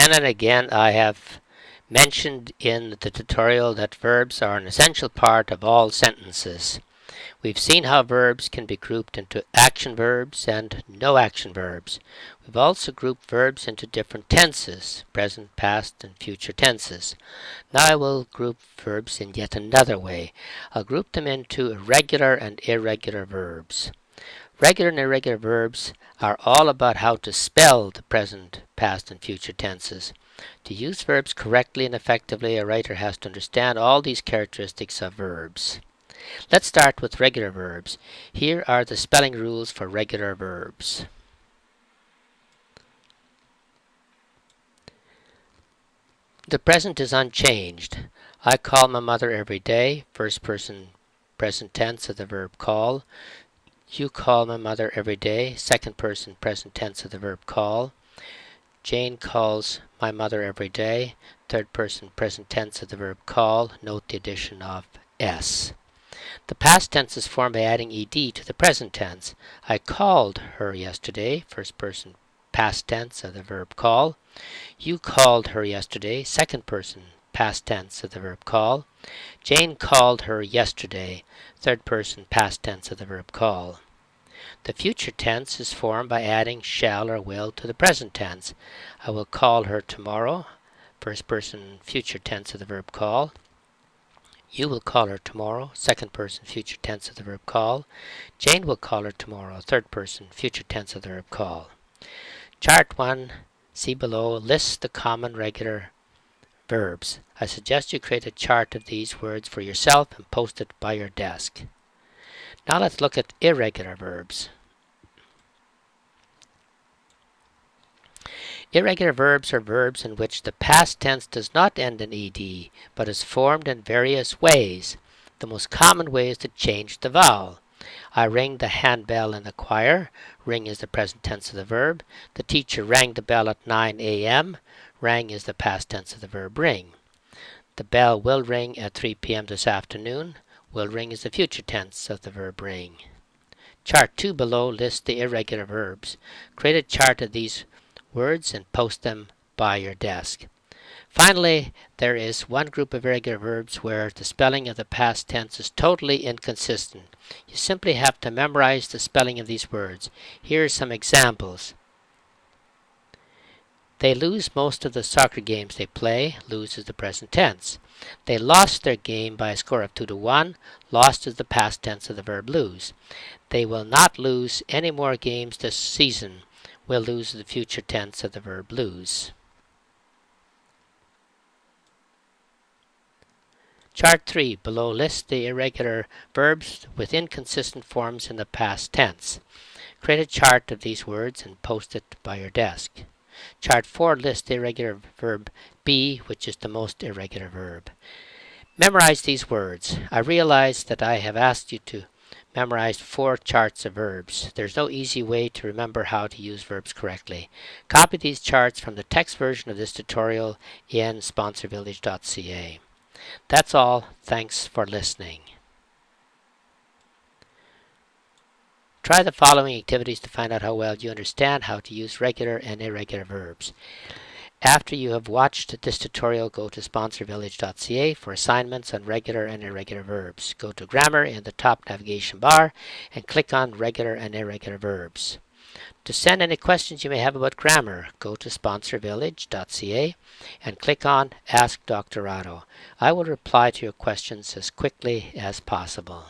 Again and again I have mentioned in the tutorial that verbs are an essential part of all sentences. We've seen how verbs can be grouped into action verbs and no action verbs. We've also grouped verbs into different tenses, present, past, and future tenses. Now I will group verbs in yet another way. I'll group them into regular and irregular verbs. Regular and irregular verbs are all about how to spell the present, past, and future tenses. To use verbs correctly and effectively, a writer has to understand all these characteristics of verbs. Let's start with regular verbs. Here are the spelling rules for regular verbs. The present is unchanged. I call my mother every day, first person present tense of the verb call. You call my mother every day, second person present tense of the verb call. Jane calls my mother every day, third person present tense of the verb call. Note the addition of s. The past tense is formed by adding ed to the present tense. I called her yesterday, first person past tense of the verb call. You called her yesterday, second person past tense of the verb call. Jane called her yesterday, third person past tense of the verb call. The future tense is formed by adding shall or will to the present tense. I will call her tomorrow, first person future tense of the verb call. You will call her tomorrow, second person future tense of the verb call. Jane will call her tomorrow, third person future tense of the verb call. Chart 1, see below, lists the common regular verbs. I suggest you create a chart of these words for yourself and post it by your desk. Now let's look at irregular verbs. Irregular verbs are verbs in which the past tense does not end in ed, but is formed in various ways. The most common way is to change the vowel. I ring the handbell in the choir. Ring is the present tense of the verb. The teacher rang the bell at 9 a.m. Rang is the past tense of the verb ring. The bell will ring at 3 p.m. this afternoon. Will ring is the future tense of the verb ring. Chart 2 below lists the irregular verbs. Create a chart of these words and post them by your desk. Finally, there is one group of irregular verbs where the spelling of the past tense is totally inconsistent. You simply have to memorize the spelling of these words. Here are some examples. They lose most of the soccer games they play. Lose is the present tense. They lost their game by a score of 2-1. Lost is the past tense of the verb lose. They will not lose any more games this season. Will lose is the future tense of the verb lose. Chart 3 below lists the irregular verbs with inconsistent forms in the past tense. Create a chart of these words and post it by your desk. Chart 4 lists the irregular verb be, which is the most irregular verb. Memorize these words. I realize that I have asked you to memorize 4 charts of verbs. There's no easy way to remember how to use verbs correctly. Copy these charts from the text version of this tutorial in sponsorvillage.ca. That's all. Thanks for listening. Try the following activities to find out how well you understand how to use regular and irregular verbs. After you have watched this tutorial, go to sponsorvillage.ca for assignments on regular and irregular verbs. Go to Grammar in the top navigation bar and click on Regular and Irregular Verbs. To send any questions you may have about grammar, go to sponsorvillage.ca and click on Ask Dr. Otto. I will reply to your questions as quickly as possible.